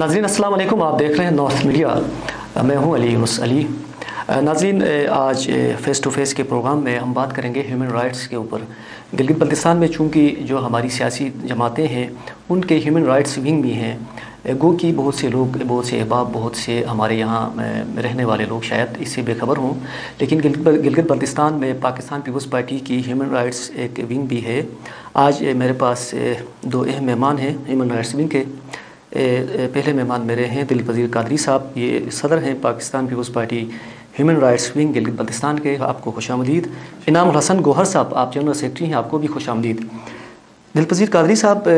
ناظرین السلام علیکم، آپ دیکھ رہے ہیں نارتھ میڈیا، میں ہوں علی یونس علی۔ ناظرین آج فیس ٹو فیس کے پروگرام میں ہم بات کریں گے ہیومن رائٹس کے اوپر۔ گلگت بلتستان میں چونکہ جو ہماری سیاسی جماعتیں ہیں ان کے ہیومن رائٹس ونگ بھی ہیں، گو کہ بہت سے لوگ، بہت سے احباب، بہت سے ہمارے یہاں رہنے والے لوگ شاید اس سے بے خبر ہوں، لیکن گلگت بلتستان میں پاکستان پیپلز پارٹی کی ہیومن رائٹس ایک ونگ بھی ہے۔ آج میرے پاس دو اہم مہمان ہیں ہیومن رائٹس ونگ کے۔ پہلے مہمان میرے ہیں دلیپ وزیر قادری صاحب، یہ صدر ہیں Pakistan Peoples Party human rights wing Gilgit Baltistan کے، آپ کو خوش آمدید۔ انعام الحسن گوہر صاحب، آپ جنرل سیکرٹری ہیں، آپ کو بھی خوش آمدید۔ دلیپ وزیر قادری صاحب،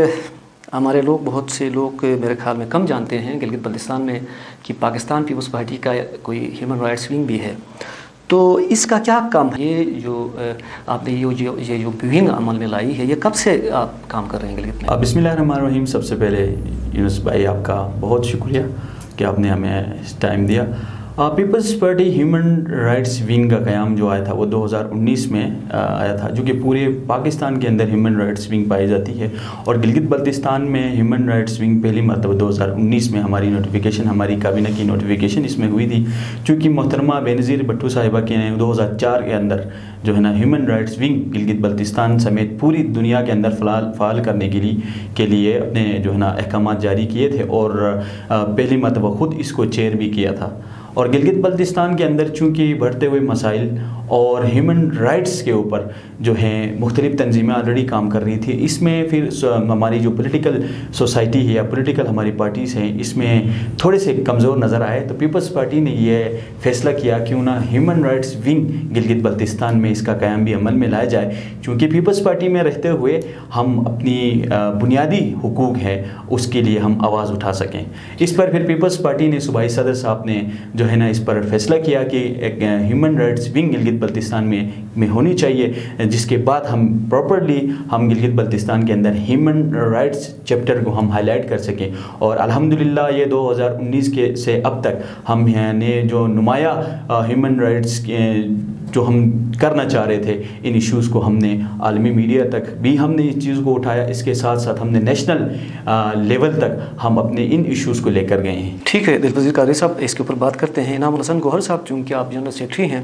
ہمارے لوگ، بہت سے لوگ میرے خیال میں کم جانتے ہیں گلگت بلتستان میں کہ پاکستان پیپلز پارٹی کا کوئی ہیومن رائٹس ونگ بھی ہے، تو اس کا کیا کام ہے؟ یہ جو آپ نے یہ جو ونگ عمل میں لائی ہے، یہ کب سے آپ کام کر رہے ہیں گلگت میں؟ بسم اللہ الرحمن الرحیم۔ سب سے پہلے یونس بھائی آپ کا بہت شکریہ کہ آپ نے ہمیں ٹائم دیا۔ Peoples Party human rights wing کا قیام جو آیا تھا وہ 2019 میں آیا تھا، جو کہ پورے پاکستان کے اندر ہیومن رائٹس ونگ پائی جاتی ہے، اور گلگت بلتستان میں ہیومن رائٹس ونگ پہلی مرتبہ 2019 میں ہماری نوٹیفیکیشن، ہماری کابینہ کی نوٹیفیکیشن اس میں ہوئی تھی، چونکہ محترمہ بینظیر بھٹو صاحبہ کے 2004 کے اندر جو ہے نا human rights wing Gilgit Baltistan سمیت پوری دنیا کے اندر فعال کرنے کے لیے اپنے جو ہے نا احکامات جاری کیے تھے، اور پہلی مرتبہ خود اس کو چیئر بھی کیا تھا۔ اور گلگت بلتستان کے اندر چونکہ بڑھتے ہوئے مسائل اور ہیومن رائٹس کے اوپر جو ہیں مختلف تنظیمیں آلریڈی کام کر رہی تھی، اس میں پھر ہماری جو پولیٹیکل سوسائٹی ہے یا پولیٹیکل ہماری پارٹیز ہیں اس میں تھوڑے سے کمزور نظر آئے، تو پیپلز پارٹی نے یہ فیصلہ کیا کیوں نہ human rights wing Gilgit Baltistan میں اس کا قیام بھی عمل میں لایا جائے، چونکہ پیپلز پارٹی میں رہتے ہوئے ہم اپنی بنیادی حقوق ہے اس کے لیے ہم آواز اٹھا سکیں۔ اس پر پھر پیپلز پارٹی نے صوبائی صدر صاحب نے جو ہے نا اس پر فیصلہ کیا کہ ایک human rights wing Gilgit Baltistan میں ہونی چاہیے، جس کے بعد ہم پراپرلی ہم گلگت بلتستان کے اندر ہیومن رائٹس چیپٹر کو ہم ہائی لائٹ کر سکیں، اور الحمدللہ یہ 2019 سے اب تک ہم نے جو نمایاں ہیومن رائٹس جو ہم کرنا چاہ رہے تھے ان ایشوز کو ہم نے عالمی میڈیا تک بھی ہم نے اس چیز کو اٹھایا، اس کے ساتھ ساتھ ہم نے نیشنل لیول تک ہم اپنے ان ایشوز کو لے کر گئے ہیں۔ ٹھیک ہے دلیپ وزیر قادری صاحب، اس کے اوپر بات کرتے ہیں۔ انعام الحسن گوہر صاحب، چونکہ آپ جنرل سیکرٹری ہیں،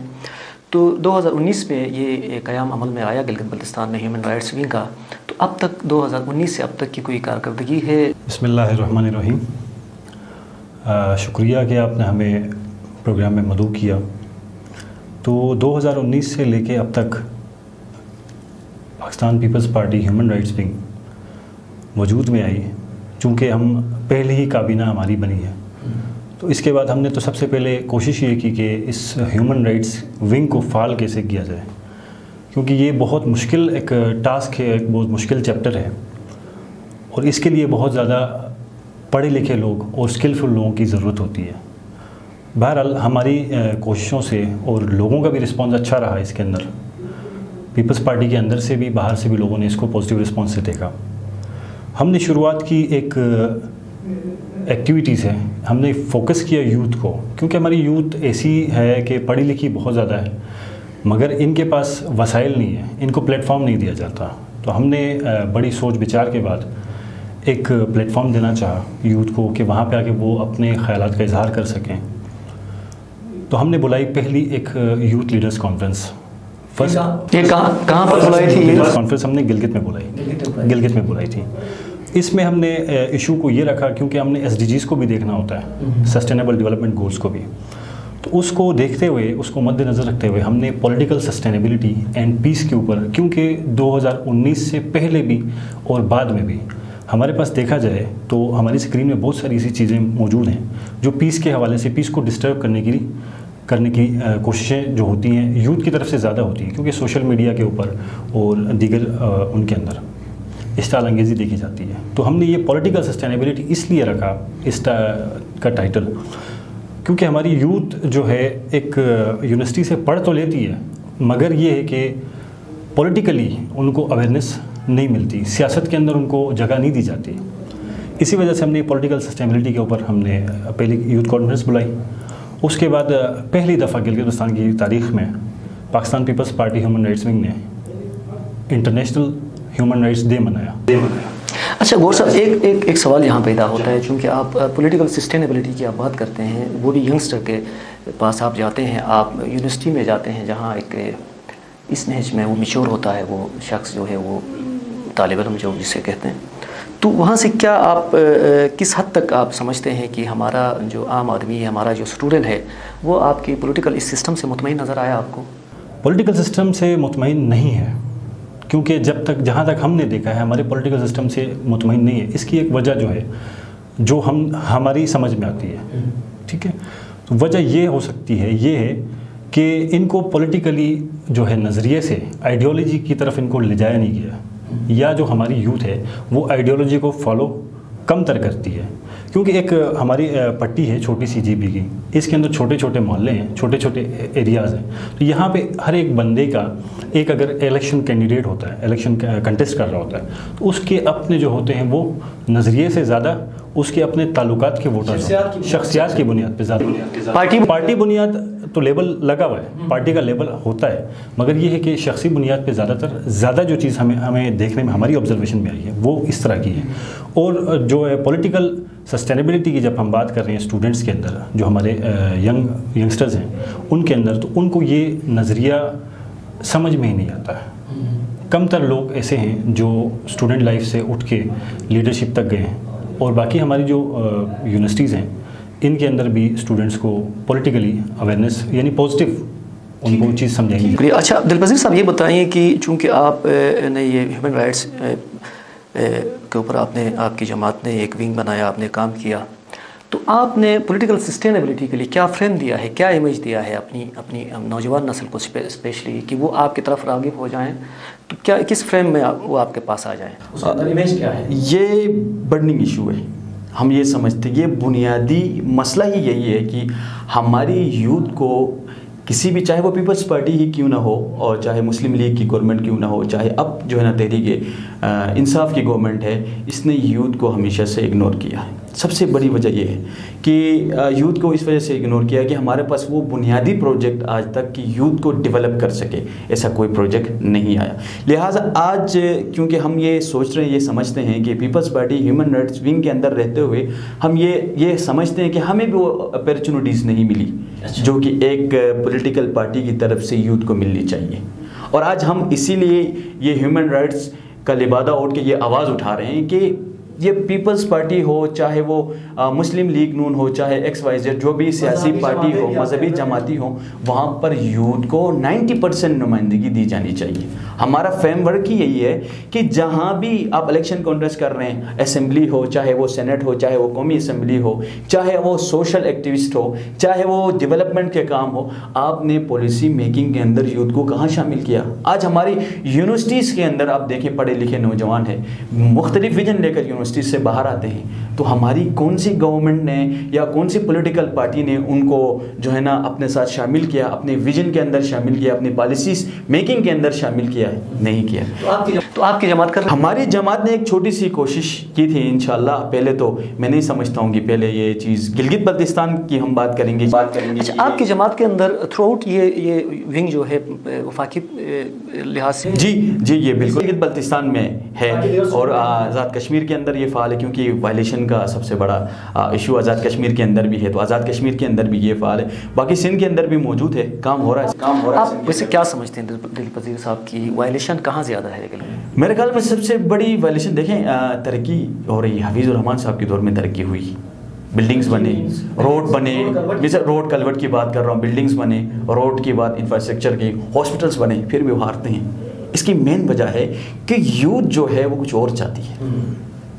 تو 2019 میں یہ قیام عمل میں آیا گلگت بلتستان میں ہیومن رائٹس ونگ کا، تو اب تک 2019 سے اب تک کی کوئی کارکردگی ہے؟ بسم اللہ الرحمن الرحیم۔ شکریہ کہ آپ نے ہمیں پروگرام میں مدعو کیا۔ تو 2019 سے لے کے اب تک Pakistan Peoples Party human rights wing وجود میں آئی، چونکہ ہم پہلی ہی کابینہ ہماری بنی ہے، تو اس کے بعد ہم نے تو سب سے پہلے کوشش یہ کی کہ اس ہیومن رائٹس ونگ کو فعال کیسے کیا جائے، کیونکہ یہ بہت مشکل ایک ٹاسک ہے، ایک بہت مشکل چیپٹر ہے، اور اس کے لیے بہت زیادہ پڑھے لکھے لوگ اور اسکلفل لوگوں کی ضرورت ہوتی ہے۔ بہرحال ہماری کوششوں سے اور لوگوں کا بھی رسپانس اچھا رہا اس کے اندر، پیپلز پارٹی کے اندر سے بھی باہر سے بھی لوگوں نے اس کو پازیٹیو رسپانس سے دیکھا۔ ہم نے شروعات کی ایک ایکٹیویٹیز ہے، ہم نے فوکس کیا یوتھ کو، کیونکہ ہماری یوتھ ایسی ہے کہ پڑھی لکھی بہت زیادہ ہے مگر ان کے پاس وسائل نہیں ہیں، ان کو پلیٹ فارم نہیں دیا جاتا، تو ہم نے بڑی سوچ بچار کے بعد ایک پلیٹ فارم دینا چاہا یوتھ کو کہ وہاں پہ آ کے وہ اپنے خیالات کا اظہار کر سکیں۔ تو ہم نے بلائی پہلی ایک یوتھ لیڈرز کانفرنس۔ یہ کہاں پر بلائی تھی؟ لیڈرز کانفرنس ہم نے گلگت میں بلائی تھی۔ اس میں ہم نے ایشو کو یہ رکھا کیونکہ ہم نے SDGs کو بھی دیکھنا ہوتا ہے، سسٹینیبل ڈیولپمنٹ گولز کو بھی، تو اس کو دیکھتے ہوئے، اس کو مد نظر رکھتے ہوئے ہم نے پولیٹیکل سسٹینیبلٹی اینڈ پیس کے اوپر، کیونکہ 2019 سے پہلے بھی اور بعد میں بھی ہمارے پاس دیکھا جائے تو ہماری اسکرین میں بہت ساری ایسی چیزیں موجود ہیں جو پیس کے حوالے سے، پیس کو ڈسٹرب کرنے کی کوششیں جو ہوتی ہیں یوتھ کی طرف سے زیادہ ہوتی ہیں، کیونکہ سوشل میڈیا کے اوپر اور دیگر ان کے اندر اشتعال انگیزی دیکھی جاتی ہے۔ تو ہم نے یہ پولیٹیکل سسٹینیبلٹی اس لیے رکھا اس کا ٹائٹل، کیونکہ ہماری یوتھ جو ہے ایک یونیورسٹی سے پڑھ تو لیتی ہے مگر یہ ہے کہ پولیٹیکلی ان کو اویئرنیس نہیں ملتی، سیاست کے اندر ان کو جگہ نہیں دی جاتی۔ اسی وجہ سے ہم نے پولیٹیکل سسٹینیبلٹی کے اوپر ہم نے پہلی یوتھ کانفرنس بلائی۔ اس کے بعد پہلی دفعہ گلگت بلتستان کی تاریخ میں Pakistan Peoples Party human rights wing نے انٹرنیشنل ہیومن رائٹس ڈے منایا۔ اچھا غور صاحب، ایک سوال یہاں پیدا ہوتا ہے، چونکہ آپ پولیٹیکل سسٹینیبلٹی کی آپ بات کرتے ہیں، وہ بھی ینگسٹر کے پاس آپ جاتے ہیں، آپ یونیورسٹی میں جاتے ہیں جہاں ایک اس نہج میں وہ میچور ہوتا ہے وہ شخص جو ہے، وہ طالب علم جو جسے کہتے ہیں، تو وہاں سے کیا آپ کس حد تک آپ سمجھتے ہیں کہ ہمارا جو عام آدمی ہے، ہمارا جو اسٹوڈنٹ ہے، وہ آپ کی پولیٹیکل اس سسٹم سے مطمئن نظر آیا آپ کو؟ پولیٹیکل سسٹم سے مطمئن نہیں ہے، کیونکہ جہاں تک ہم نے دیکھا ہے ہمارے پولیٹیکل سسٹم سے مطمئن نہیں ہے۔ اس کی ایک وجہ جو ہے جو ہماری سمجھ میں آتی ہے، ٹھیک ہے، تو وجہ یہ ہو سکتی ہے، یہ ہے کہ ان کو پولیٹیکلی جو ہے نظریے سے آئیڈیالوجی کی طرف ان کو لے جایا نہیں گیا، یا جو ہماری یوتھ ہے وہ آئیڈیالوجی کو فالو کم تر کرتی ہے، کیونکہ ایک ہماری پٹی ہے چھوٹی سی جی بی کی، اس کے اندر چھوٹے چھوٹے محلے ہیں، چھوٹے چھوٹے ایریاز ہیں، تو یہاں پہ ہر ایک بندے کا ایک اگر الیکشن کینڈیڈیٹ ہوتا ہے، الیکشن کنٹیسٹ کر رہا ہوتا ہے، تو اس کے اپنے جو ہوتے ہیں وہ نظریے سے زیادہ اس کے اپنے تعلقات کے ووٹرز، شخصیات کی بنیاد پہ زیادہ، پارٹی بنیاد تو لیبل لگا ہوا ہے، پارٹی کا لیبل ہوتا ہے، مگر یہ ہے کہ شخصی بنیاد پہ زیادہ جو چیز ہمیں دیکھنے میں ہماری آبزرویشن میں آئی ہے وہ اس طرح کی ہے۔ اور جو ہے پولیٹیکل سسٹینیبلٹی کی جب ہم بات کر رہے ہیں اسٹوڈنٹس کے اندر، جو ہمارے ینگسٹرز ہیں ان کے اندر، تو ان کو یہ نظریہ سمجھ میں ہی نہیں آتا ہے۔ کم تر لوگ ایسے ہیں جو اسٹوڈنٹ لائف سے اٹھ کے لیڈرشپ تک گئے ہیں، اور باقی ہماری جو یونیورسٹیز ہیں ان کے اندر بھی اسٹوڈنٹس کو پولیٹیکلی اویئرنیس یعنی پازیٹیو ان کو چیز سمجھائیں گے۔ اچھا دلپذیر صاحب، یہ بتائیں کہ چونکہ آپ نے یہ ہیومن رائٹس کے اوپر آپ کی جماعت نے ایک ونگ بنایا، آپ نے کام کیا، تو آپ نے پولیٹیکل سسٹینیبلٹی کے لیے کیا فریم دیا ہے، کیا امیج دیا ہے اپنی نوجوان نسل کو اسپیشلی، کہ وہ آپ کی طرف راغب ہو جائیں، تو کیا کس فریم میں وہ آپ کے پاس آ جائیں؟ اس کا امیج کیا ہے؟ یہ برننگ ایشو ہے، ہم یہ سمجھتے ہیں، یہ بنیادی مسئلہ ہی یہی ہے کہ ہماری یوتھ کو کسی بھی، چاہے وہ پیپلز پارٹی ہی کیوں نہ ہو، اور چاہے مسلم لیگ کی گورنمنٹ کیوں نہ ہو، چاہے اب جو ہے نا تحریک انصاف کی گورنمنٹ ہے، اس نے یوتھ کو ہمیشہ سے اگنور کیا ہے۔ سب سے بڑی وجہ یہ ہے کہ یوتھ کو اس وجہ سے اگنور کیا کہ ہمارے پاس وہ بنیادی پروجیکٹ آج تک کہ یوتھ کو ڈیولپ کر سکے، ایسا کوئی پروجیکٹ نہیں آیا۔ لہٰذا آج کیونکہ ہم یہ سوچ رہے ہیں، یہ سمجھتے ہیں کہ Peoples Party human rights wing کے اندر رہتے ہوئے ہم یہ سمجھتے ہیں کہ ہمیں بھی وہ اپرچونیٹیز نہیں ملی جو کہ ایک پولیٹیکل پارٹی کی طرف سے یوتھ کو ملنی چاہیے، اور آج ہم اسی لیے یہ ہیومن رائٹس کا لبادہ اٹھ کے یہ آواز اٹھا رہے ہیں کہ یہ پیپلز پارٹی ہو، چاہے وہ مسلم لیگ نون ہو، چاہے ایکس وائی زیڈ جو بھی سیاسی پارٹی ہو، مذہبی جماعتی ہو، وہاں پر یوتھ کو 90% نمائندگی دی جانی چاہیے۔ ہمارا فریم ورک ہی یہی ہے کہ جہاں بھی آپ الیکشن کانٹیسٹ کر رہے ہیں، اسمبلی ہو، چاہے وہ سینٹ ہو، چاہے وہ قومی اسمبلی ہو، چاہے وہ سوشل ایکٹیوسٹ ہو، چاہے وہ ڈیولپمنٹ کے کام ہو، آپ نے پالیسی میکنگ کے اندر یوتھ کو کہاں شامل کیا؟ آج ہماری یونیورسٹیز کے اندر آپ دیکھیں، پڑھے لکھے نوجوان ہیں، مختلف ویژن لے کر یونیورسٹی سے باہر آتے ہیں، تو ہماری کون سی گورنمنٹ نے یا کون سی پولیٹیکل پارٹی نے ان کو جو ہے نا اپنے ساتھ شامل کیا، اپنے ویژن کے اندر شامل کیا، اپنی پالیسیز میکنگ کے اندر شامل کیا ہے؟ نہیں کیا۔ تو آپ کی جماعت کر، ہماری جماعت نے ایک چھوٹی سی کوشش کی تھی، انشاءاللہ پہلے تو میں نہیں سمجھتا ہوں کہ پہلے یہ چیز گلگت بلتستان کی ہم بات کریں گے۔ اچھا، آپ کی جماعت کے اندر تھرو آؤٹ یہ ونگ جو ہے وفاقی لحاظ سے، جی یہ بالکل گلگت بلتستان میں ہے، اور آزاد کشمیر کے اندر یہ فعال ہے، کیونکہ وائلیشن کا سب سے بڑا ایشو آزاد کشمیر کے اندر بھی ہے، تو آزاد کشمیر کے اندر بھی یہ فعال ہے، باقی سندھ کے اندر بھی موجود ہے، کام ہو رہا ہے۔ آپ ویسے کیا سمجھتے ہیں دلپذیر صاحب کی وائلیشن کہاں زیادہ ہے؟ میرے خیال میں سب سے بڑی وائلیشن دیکھیں، ترقی ہو رہی ہے، حفیظ الرحمان صاحب کے دور میں ترقی ہوئی، بلڈنگز بنے، روڈ بنے، جیسے روڈ کلورٹ کی بات کر رہا ہوں، بلڈنگز بنے، روڈ کی بات، انفراسٹرکچر کی، ہاسپٹلس بنے، پھر بھی وہ ہارتے ہیں۔ اس کی مین وجہ ہے کہ یوتھ جو ہے وہ کچھ اور چاہتی ہے،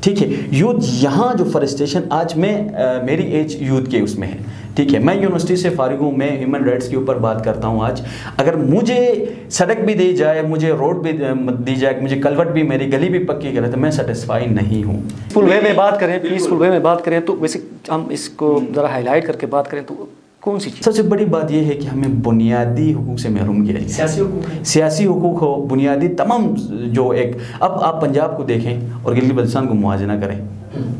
ٹھیک ہے، یوتھ یہاں جو فرسٹریشن، آج میں میری ایج یوتھ کے اس میں ہے، ٹھیک ہے، میں یونیورسٹی سے فارغ ہوں، میں ہیومن رائٹس کے اوپر بات کرتا ہوں۔ آج اگر مجھے سڑک بھی دی جائے، مجھے روڈ بھی دی جائے، مجھے کلورٹ بھی، میری گلی بھی پکی کرے، تو میں سیٹسفائی نہیں ہوں۔ پیسفل وے میں بات کریں، پیسفل وے میں بات کریں تو ویسے ہم اس کو ذرا ہائی لائٹ کر کے بات کریں تو کون سی چیز؟ سب سے بڑی بات یہ ہے کہ ہمیں بنیادی حقوق سے محروم کیا جائے، سیاسی حقوق ہو، بنیادی تمام جو ایک، اب آپ پنجاب کو دیکھیں اور گلگت بلتستان کو موازنہ کریں،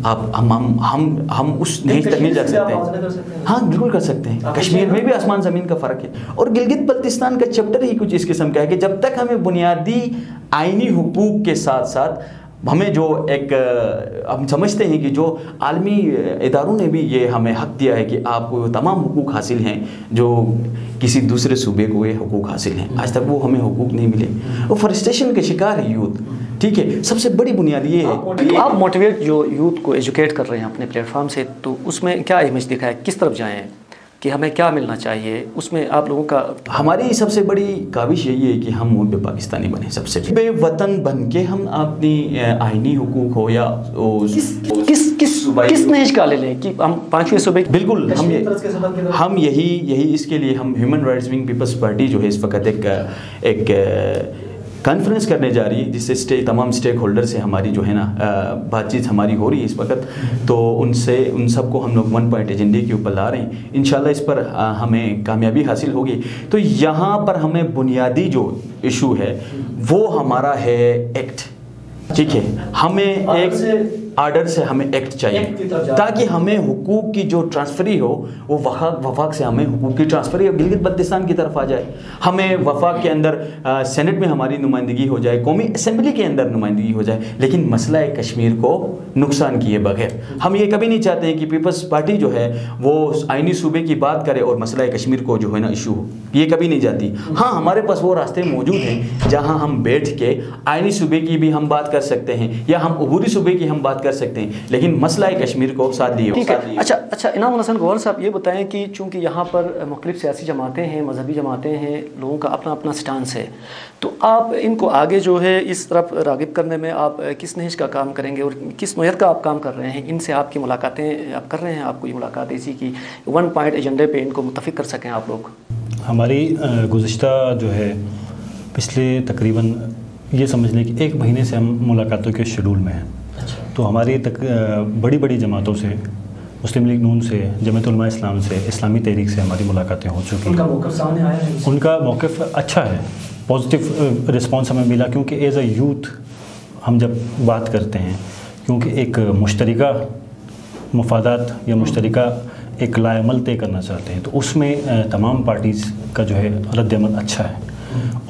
آپ ہم اس نہج تک نہیں جا سکتے۔ ہاں بالکل کر سکتے ہیں، کشمیر میں بھی آسمان زمین کا فرق ہے، اور گلگت بلتستان کا چیپٹر ہی کچھ اس قسم کا ہے کہ جب تک ہمیں بنیادی آئینی حقوق کے ساتھ ساتھ ہمیں جو ایک ہم سمجھتے ہیں کہ جو عالمی اداروں نے بھی یہ ہمیں حق دیا ہے کہ آپ کو تمام حقوق حاصل ہیں جو کسی دوسرے صوبے کو یہ حقوق حاصل ہیں، آج تک وہ ہمیں حقوق نہیں ملے، وہ فرسٹریشن کے شکار ہے یوتھ. ٹھیک ہے، سب سے بڑی بنیاد یہ ہے. آپ موٹیویٹ جو یوتھ کو ایجوکیٹ کر رہے ہیں اپنے پلیٹ فارم سے، تو اس میں کیا امیج دکھا ہے، کس طرف جائیں کہ ہمیں کیا ملنا چاہیے، اس میں آپ لوگوں کا؟ ہماری سب سے بڑی کاوش یہی ہے کہ ہم محب پاکستانی بنیں، سب سے بے وطن بن کے ہم اپنی آئینی حقوق ہو یا کس نہج کا لے لیں کہ ہم 5ویں صوبے؟ بالکل ہم یہی اس کے لیے ہم human rights wing Peoples Party جو ہے اس وقت ایک کانفرنس کرنے جا رہی ہے، جس سے تمام اسٹیک ہولڈر سے ہماری جو ہے نا بات چیت ہماری ہو رہی ہے اس وقت. تو ان سب کو ہم لوگ 1 پوائنٹ ایجنڈے کے اوپر لا رہے ہیں. انشاءاللہ اس پر ہمیں کامیابی حاصل ہوگی. تو یہاں پر ہمیں بنیادی جو ایشو ہے وہ ہمارا ہے ایکٹ. ٹھیک ہے، ہمیں ایک آرڈر سے ہمیں ایکٹ چاہیے تاکہ ہمیں حقوق کی جو ٹرانسفری ہو وہ وفاق سے ہمیں حقوق کی ٹرانسفری گلگت بلتستان کی طرف آ جائے. ہمیں وفاق کے اندر سینٹ میں ہماری نمائندگی ہو جائے، قومی اسمبلی کے اندر نمائندگی ہو جائے، لیکن مسئلہ کشمیر کو نقصان کیے بغیر. ہم یہ کبھی نہیں چاہتے ہیں کہ پیپلز پارٹی جو ہے وہ آئینی صوبے کی بات کرے اور مسئلہ کشمیر کو جو ہے نا ایشو ہو، یہ کبھی نہیں جاتی. ہاں، ہمارے پاس وہ راستے موجود ہیں جہاں ہم بیٹھ کے آئینی صوبے کی بھی ہم بات کر سکتے ہیں یا ہم عبوری صوبے کی ہم بات کر سکتے ہیں، لیکن مسئلہ کشمیر کو ساتھ لیے. اچھا انعام الحسن گوہر صاحب، یہ بتائیں کہ چونکہ یہاں پر مختلف سیاسی جماعتیں ہیں، مذہبی جماعتیں ہیں، لوگوں کا اپنا اپنا سٹانس ہے، تو آپ ان کو آگے جو ہے اس طرف راغب کرنے میں آپ کس نہج کا کام کریں گے اور کس نوعیت کا آپ کام کر رہے ہیں؟ ان سے آپ کی ملاقاتیں آپ کر رہے ہیں، آپ کو یہ ملاقات ایسی کہ 1 پوائنٹ ایجنڈے پہ ان کو متفق کر سکیں آپ لوگ؟ ہماری گزشتہ جو ہے پچھلے تقریباً یہ سمجھ لیں کہ 1 مہینے سے ہم ملاقاتوں کے شیڈول میں ہیں. تو ہماری بڑی جماعتوں سے، مسلم لیگ نون سے، جمعیت علماء اسلام سے، اسلامی تحریک سے ہماری ملاقاتیں ہو چکی ہیں. ان کا موقف سامنے آیا ہے؟ ان کا موقف اچھا ہے، پازیٹیو رسپانس ہمیں ملا، کیونکہ ایز اے یوتھ ہم جب بات کرتے ہیں، کیونکہ ایک مشترکہ مفادات یا مشترکہ ایک لائے عمل طے کرنا چاہتے ہیں، تو اس میں تمام پارٹیز کا جو ہے رد عمل اچھا ہے.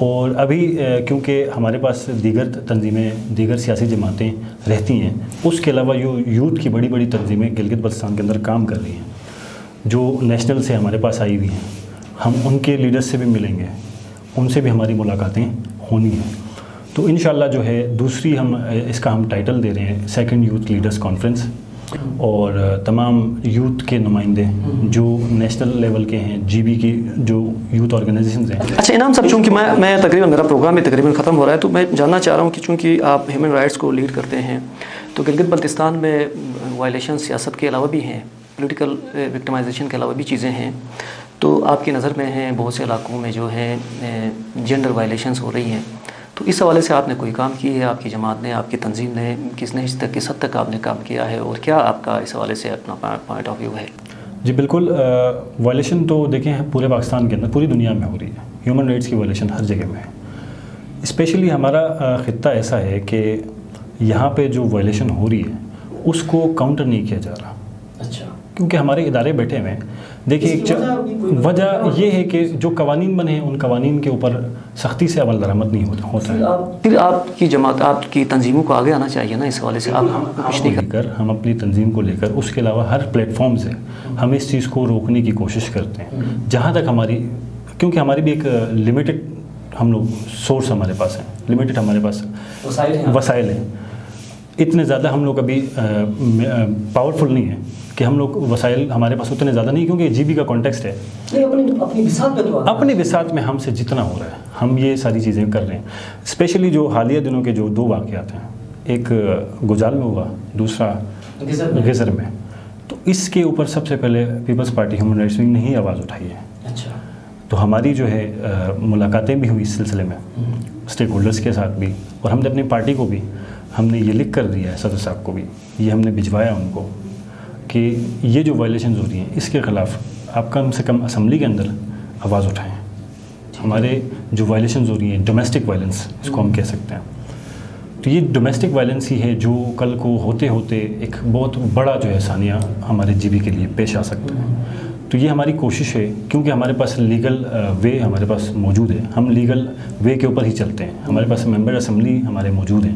اور ابھی کیونکہ ہمارے پاس دیگر تنظیمیں، دیگر سیاسی جماعتیں رہتی ہیں، اس کے علاوہ جو یوتھ کی بڑی تنظیمیں گلگت بلتستان کے اندر کام کر رہی ہیں، جو نیشنل سے ہمارے پاس آئی ہوئی ہیں، ہم ان کے لیڈرز سے بھی ملیں گے، ان سے بھی ہماری ملاقاتیں ہونی ہیں. تو انشاءاللہ جو ہے دوسری ہم اس کا ہم ٹائٹل دے رہے ہیں 2nd یوتھ لیڈرز کانفرنس، اور تمام یوتھ کے نمائندے جو نیشنل لیول کے ہیں، جی بی کی جو یوتھ آرگنائزیشنز ہیں. اچھا انعام صاحب، چونکہ میں تقریباً میرا پروگرام بھی تقریباً ختم ہو رہا ہے، تو میں جاننا چاہ رہا ہوں کہ چونکہ آپ ہیومن رائٹس کو لیڈ کرتے ہیں، تو گلگت بلتستان میں وائلیشن سیاست کے علاوہ بھی ہیں، پولیٹیکل وکٹمائزیشن کے علاوہ بھی چیزیں ہیں، تو آپ کی نظر میں ہیں بہت سے علاقوں میں جو ہے جینڈر وائلیشنز ہو رہی ہیں، تو اس حوالے سے آپ نے کوئی کام کی ہے، آپ کی جماعت نے، آپ کی تنظیم نے کس نہج تک، کس حد تک آپ نے کام کیا ہے، اور کیا آپ کا اس حوالے سے اپنا پوائنٹ آف ویو ہے؟ جی بالکل، وائلیشن تو دیکھیں پورے پاکستان کے اندر، پوری دنیا میں ہو رہی ہے. ہیومن رائٹس کی وائلیشن ہر جگہ میں ہے. اسپیشلی ہمارا خطہ ایسا ہے کہ یہاں پہ جو وائلیشن ہو رہی ہے اس کو کاؤنٹر نہیں کیا جا رہا. اچھا، کیونکہ ہمارے ادارے بیٹھے ہوئے ہیں. دیکھیے وجہ یہ ہے کہ جو قوانین بنے ہیں ان قوانین کے اوپر سختی سے عمل درآمد نہیں ہوتا ہے. پھر آپ کی جماعت، آپ کی تنظیموں کو آگے آنا چاہیے نا اس حوالے سے. آپ کچھ نہیں کر، ہم اپنی تنظیم کو لے کر، اس کے علاوہ ہر پلیٹ فارم سے ہم اس چیز کو روکنے کی کوشش کرتے ہیں جہاں تک ہماری، کیونکہ ہماری بھی ایک لمیٹڈ ہم لوگ سورس ہمارے پاس ہیں، لمیٹڈ ہمارے پاس وسائل ہیں. اتنے زیادہ ہم لوگ ابھی پاورفل نہیں ہیں کہ ہم لوگ وسائل ہمارے پاس اتنے زیادہ نہیں، کیونکہ جی بی کا کانٹیکسٹ ہے. اپنی بساط میں ہم سے جتنا ہو رہا ہے ہم یہ ساری چیزیں کر رہے ہیں. اسپیشلی جو حالیہ دنوں کے جو 2 واقعات ہیں، ایک گجال میں ہوا، دوسرا گزر میں، تو اس کے اوپر سب سے پہلے Peoples Party human rights wing نے ہی آواز اٹھائی ہے. اچھا، تو ہماری جو ہے ملاقاتیں بھی ہوئی اس سلسلے میں اسٹیک ہولڈرز کے ساتھ بھی، اور ہم نے اپنی پارٹی کو بھی ہم نے یہ لکھ کر دیا ہے، صدر صاحب کو بھی یہ ہم نے بھجوایا ان کو کہ یہ جو وائلیشنز ہو رہی ہیں اس کے خلاف آپ کم سے کم اسمبلی کے اندر آواز اٹھائیں. ہمارے جو وائلیشنز ہو رہی ہیں، ڈومیسٹک وائلنس اس کو ہم کہہ سکتے ہیں، تو یہ ڈومیسٹک وائلنس ہی ہے جو کل کو ہوتے ہوتے ایک بہت بڑا جو ہے ثانیہ ہمارے جی بی کے لیے پیش آ سکتا ہے. تو یہ ہماری کوشش ہے، کیونکہ ہمارے پاس لیگل وے ہمارے پاس موجود ہے، ہم لیگل وے کے اوپر ہی چلتے ہیں. ہمارے پاس ممبر اسمبلی ہمارے موجود ہیں،